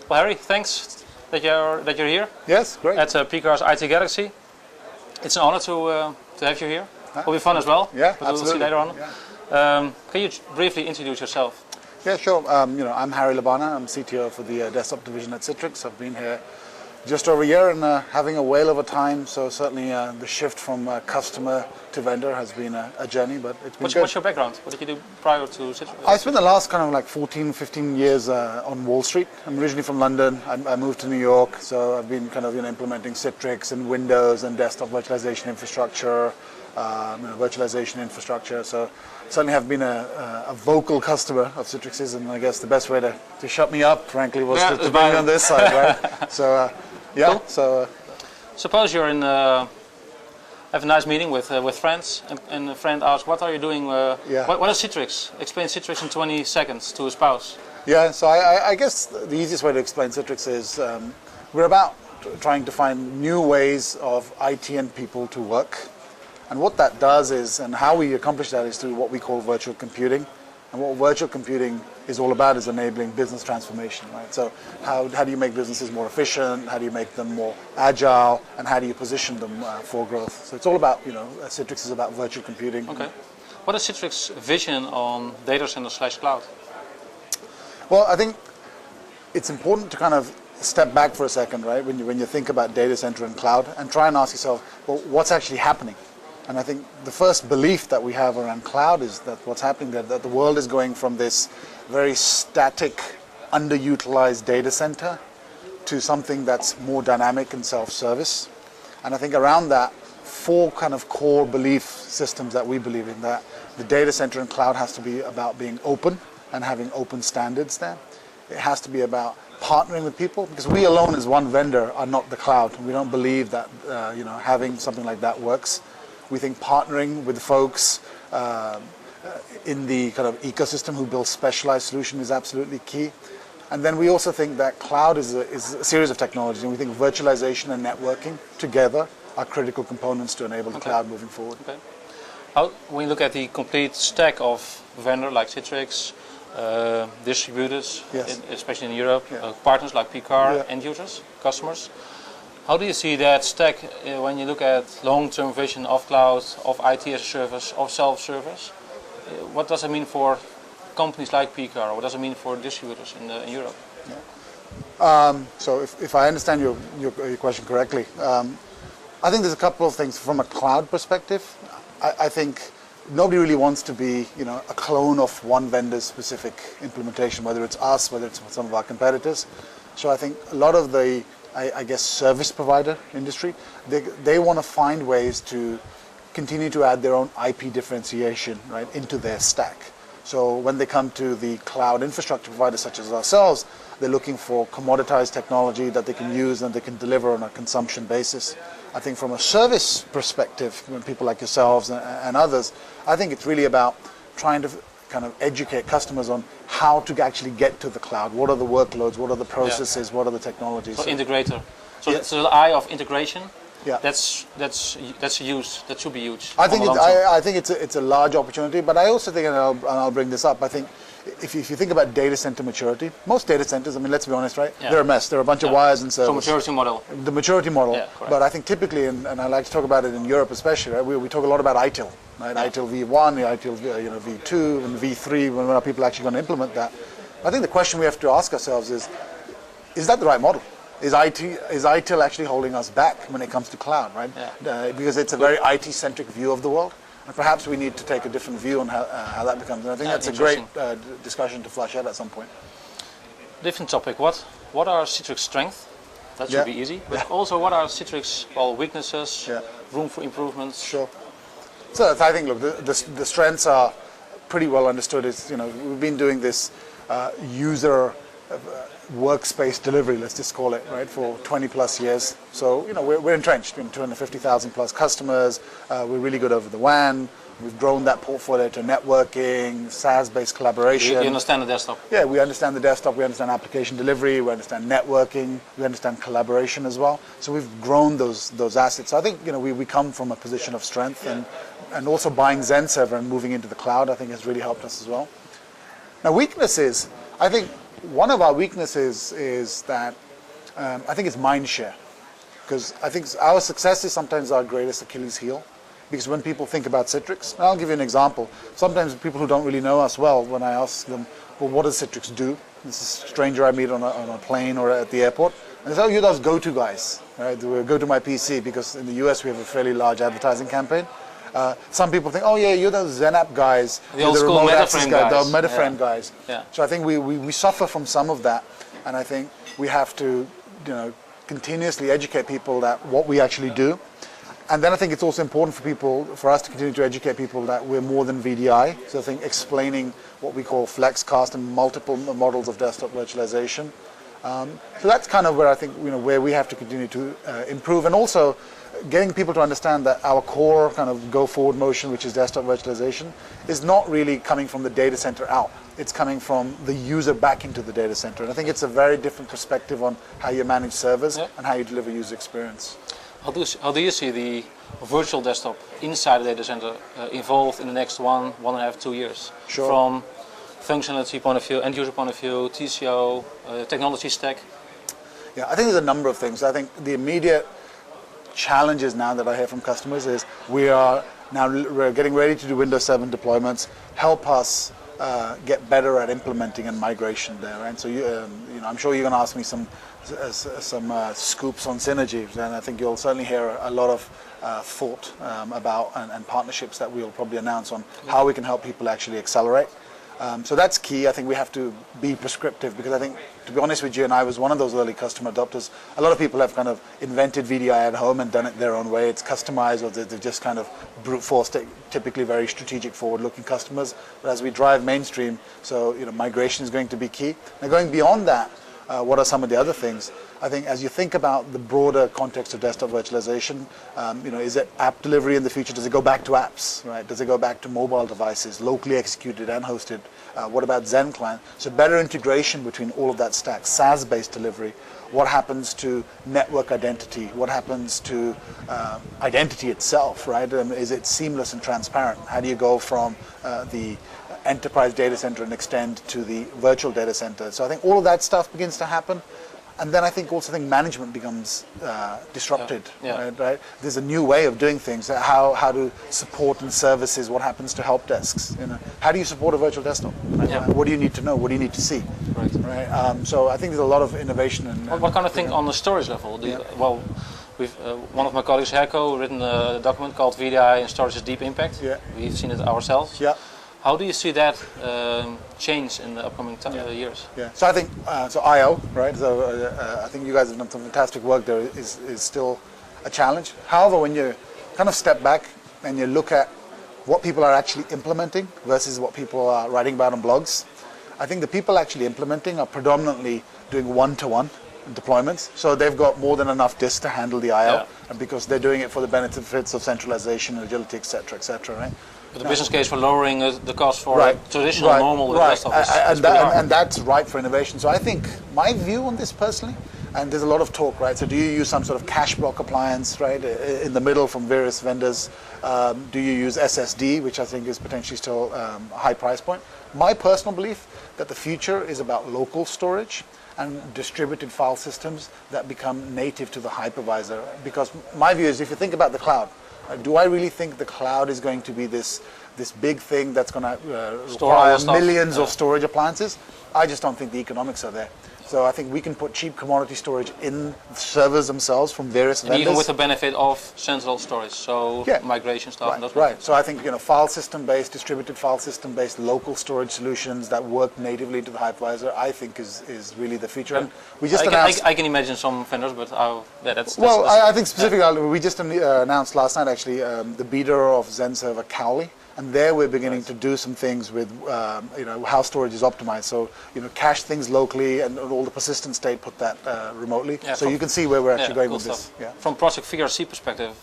Well, Harry, thanks that you're here. Yes, great. At PCAR's IT Galaxy. It's an honor to have you here. It'll be fun as well. Yeah, but absolutely. We'll see later on. Yeah. Can you briefly introduce yourself? Yeah, sure. I'm Harry Labana. I'm CTO for the desktop division at Citrix. I've been here just over a year and having a whale of a time. So certainly the shift from customer to vendor has been a journey, but it's been good. What's your background? What did you do prior to Citrix? I spent the last kind of like 14, 15 years on Wall Street. I'm originally from London. I moved to New York, so I've been kind of implementing Citrix and Windows and desktop virtualization infrastructure, virtualization infrastructure. So certainly have been a vocal customer of Citrix's, and I guess the best way to shut me up, frankly, was to bring me on this side, right? So yeah. Cool. So suppose you're in. Have a nice meeting with friends, and a friend asks, "What are you doing? What is Citrix? Explain Citrix in 20 seconds to a spouse." Yeah, so I guess the easiest way to explain Citrix is we're about trying to find new ways of IT and people to work. And what that does is, and how we accomplish that is through what we call virtual computing. And what virtual computing is all about is enabling business transformation, right? So how do you make businesses more efficient? How do you make them more agile? And how do you position them for growth? So it's all about, Citrix is about virtual computing. Okay. What is Citrix's vision on data center / cloud? Well, I think it's important to kind of step back for a second, right? When you think about data center and cloud, and try and ask yourself, well, what's actually happening? And I think the first belief that we have around cloud is that what's happening, that the world is going from this very static, underutilized data center to something that's more dynamic and self-service. And I think around that, 4 kind of core belief systems that we believe in, that the data center and cloud has to be about being open and having open standards there. It has to be about partnering with people, because we alone as one vendor are not the cloud. We don't believe that having something like that works. We think partnering with folks in the kind of ecosystem who build specialized solutions is absolutely key. And then we also think that cloud is a series of technologies, and we think virtualization and networking together are critical components to enable the cloud moving forward. Okay. When you look at the complete stack of vendor like Citrix, distributors, yes. Especially in Europe, partners like PCAR, end users, customers, how do you see that stack when you look at long-term vision of cloud, of IT as a service, of self-service? What does it mean for companies like PCAR? What does it mean for distributors in Europe? Yeah. So if I understand your question correctly, I think there's a couple of things from a cloud perspective. I think nobody really wants to be a clone of one vendor's specific implementation, whether it's us, whether it's some of our competitors. So I think a lot of the service provider industry, they want to find ways to continue to add their own IP differentiation, right, into their stack. So when they come to the cloud infrastructure providers such as ourselves, they're looking for commoditized technology that they can use and they can deliver on a consumption basis. I think from a service perspective, when people like yourselves and others, I think it's really about trying to kind of educate customers on how to actually get to the cloud. What are the workloads? What are the processes? What are the technologies? So integrator. So the eye of integration. Yeah. That's huge. That should be huge. I think it's a large opportunity, but I also think, and I'll bring this up, I think if you think about data center maturity, most data centers, I mean, let's be honest, right? Yeah. They're a mess. They're a bunch of wires and servers. So maturity model. The maturity model. Yeah, but I think typically, and I like to talk about it in Europe especially, right? We talk a lot about ITIL, right? Yeah. ITIL V1, ITIL V2, and V3, when are people actually going to implement that? I think the question we have to ask ourselves is that the right model? Is ITIL actually holding us back when it comes to cloud, right? Yeah. Because it's a very IT-centric view of the world. And perhaps we need to take a different view on how that becomes. And I think that's a great discussion to flush out at some point. Different topic. What are Citrix strengths? That should be easy. But also, what are Citrix weaknesses? Room for improvements? Sure. So I think, look, the strengths are pretty well understood. It's we've been doing this user workspace delivery, let's just call it, right, for 20 plus years. So we're entrenched in 250,000 plus customers. We're really good over the WAN. We've grown that portfolio to networking, SaaS-based collaboration. You understand the desktop? Yeah, we understand the desktop. We understand application delivery. We understand networking. We understand collaboration as well. So we've grown those assets. So I think we come from a position of strength, and also buying Zen Server and moving into the cloud, I think has really helped us as well. Now, weaknesses, I think one of our weaknesses is that I think it's mind share. Because I think our success is sometimes our greatest Achilles heel. Because when people think about Citrix, and I'll give you an example. Sometimes people who don't really know us well, when I ask them, well, what does Citrix do? This is a stranger I meet on a plane or at the airport. And they say, oh, you're those go-to guys. Right? Go to my PC, because in the US we have a fairly large advertising campaign. Some people think, oh yeah, you're those ZenApp guys, the old school MetaFrame guys. The MetaFrame guys. Yeah. So I think we suffer from some of that, and I think we have to, continuously educate people that what we actually do. And then I think it's also important for us to continue to educate people that we're more than VDI. So I think explaining what we call FlexCast and multiple models of desktop virtualization. So that's kind of where I think, where we have to continue to improve, and also getting people to understand that our core kind of go forward motion, which is desktop virtualization, is not really coming from the data center out. It's coming from the user back into the data center. And I think it's a very different perspective on how you manage servers and how you deliver user experience. How do you see the virtual desktop inside the data center evolve in the next 1.5, 2 years? Sure. From functionality point of view, end user point of view, TCO, technology stack? Yeah, I think there's a number of things. I think the immediate challenges now that I hear from customers is we're getting ready to do Windows 7 deployments. Help us get better at implementing and migration there. And so I'm sure you're going to ask me some scoops on synergy, and I think you'll certainly hear a lot of thought about and partnerships that we'll probably announce on how we can help people actually accelerate. So that's key. I think we have to be prescriptive, because I think, to be honest with you, and I was one of those early customer adopters, a lot of people have kind of invented VDI at home and done it their own way. It's customized, or they're just kind of brute force, typically very strategic forward-looking customers. But as we drive mainstream, so migration is going to be key. Now going beyond that, what are some of the other things? I think as you think about the broader context of desktop virtualization, is it app delivery in the future? Does it go back to apps, right? Does it go back to mobile devices, locally executed and hosted? What about Zen Client? So better integration between all of that stack, SaaS-based delivery. What happens to network identity? What happens to identity itself, right? Is it seamless and transparent? How do you go from the enterprise data center and extend to the virtual data center? So I think all of that stuff begins to happen. And then I think management becomes disrupted, right? There's a new way of doing things. How to support and services, what happens to help desks? How do you support a virtual desktop? Right? Yeah. What do you need to know? What do you need to see? Right? So I think there's a lot of innovation. What kind of thing on the storage level? Well, one of my colleagues, Herco, written a document called VDI and Storage's Deep Impact. Yeah. We've seen it ourselves. Yeah. How do you see that change in the upcoming years? Yeah, so I think, I/O, right? So I think you guys have done some fantastic work there, is still a challenge. However, when you kind of step back and you look at what people are actually implementing versus what people are writing about on blogs, I think the people actually implementing are predominantly doing one-to-one deployments. So they've got more than enough disk to handle the I/O, and because they're doing it for the benefits of centralization, agility, etc., right? But the business case for lowering the cost for a traditional normal desktop is and that's right for innovation. So I think my view on this personally, and there's a lot of talk, right? So do you use some sort of cache block appliance, right, in the middle from various vendors? Do you use SSD, which I think is potentially still a high price point? My personal belief that the future is about local storage and distributed file systems that become native to the hypervisor. Because my view is, if you think about the cloud, do I really think the cloud is going to be this big thing that's going to require millions of storage appliances? I just don't think the economics are there. So I think we can put cheap commodity storage in servers themselves from various vendors. Even with the benefit of central storage, so migration stuff. Right, and those right. So I think file system-based, distributed file system-based, local storage solutions that work natively into the hypervisor, I think is really the future. And we just announced. I can imagine some vendors, but that's I think specifically, we just announced last night actually the beta of Zen Server Cowley. And there we're beginning to do some things with how storage is optimized. So cache things locally and all the persistent state, put that remotely. Yeah, so you can see where we're actually going with this. Yeah. From Project VRC perspective,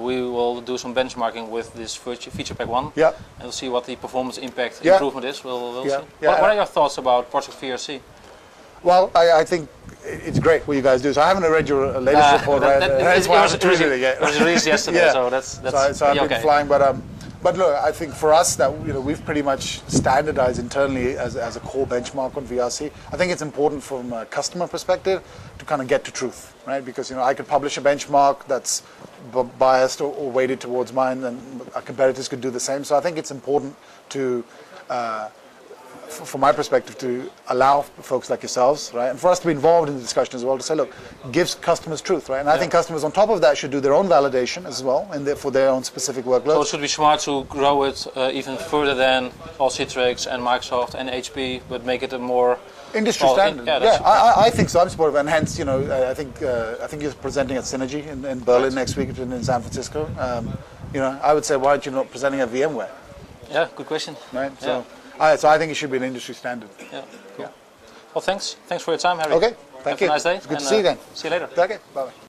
we will do some benchmarking with this feature pack 1. Yeah. And we'll see what the performance impact improvement is. We'll see. What are your thoughts about Project VRC? Well, I think it's great what you guys do. So I haven't read your latest report. It was released yesterday, so that's so I've been flying, but But look, I think for us that we've pretty much standardized internally as a core benchmark on VRC. I think it's important from a customer perspective to kind of get to truth, right? Because I could publish a benchmark that's biased or weighted towards mine, and our competitors could do the same. So I think it's important to, from my perspective, to allow folks like yourselves, right, and for us to be involved in the discussion as well, to say, look, gives customers truth, right? And I think customers on top of that should do their own validation as well, and for their own specific workloads. So it should be smart to grow it even further than all Citrix and Microsoft and HP, but make it a more industry standard. I think so. I'm supportive, and hence, I think you're presenting at Synergy in Berlin next week, in San Francisco. I would say, why aren't you not presenting at VMware? Yeah, good question. Right. So. So I think it should be an industry standard. Yeah, cool. Well, thanks. Thanks for your time, Harry. Okay, thank you. Have a nice day. It's good to see you again. See you later. Okay, bye-bye.